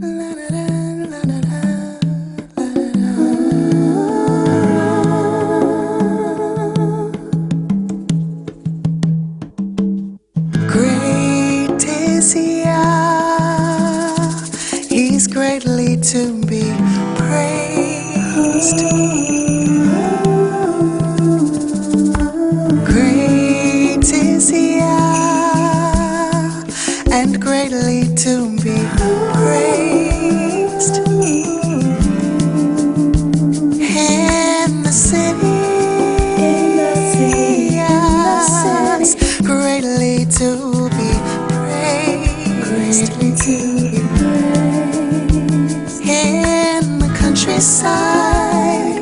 Great is Yah, He's greatly to be praised. Great is Yah, and greatly to be praised. In the city, yes, greatly to be praised. In the countryside,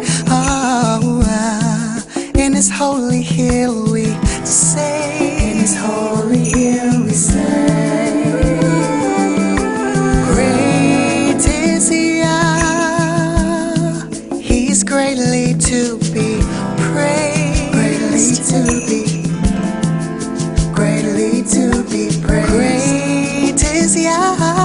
in His holy hill we say, in His holy hill we say, great is Yah, He's greatly to be praised. Greatly to be praised. Great is Yah,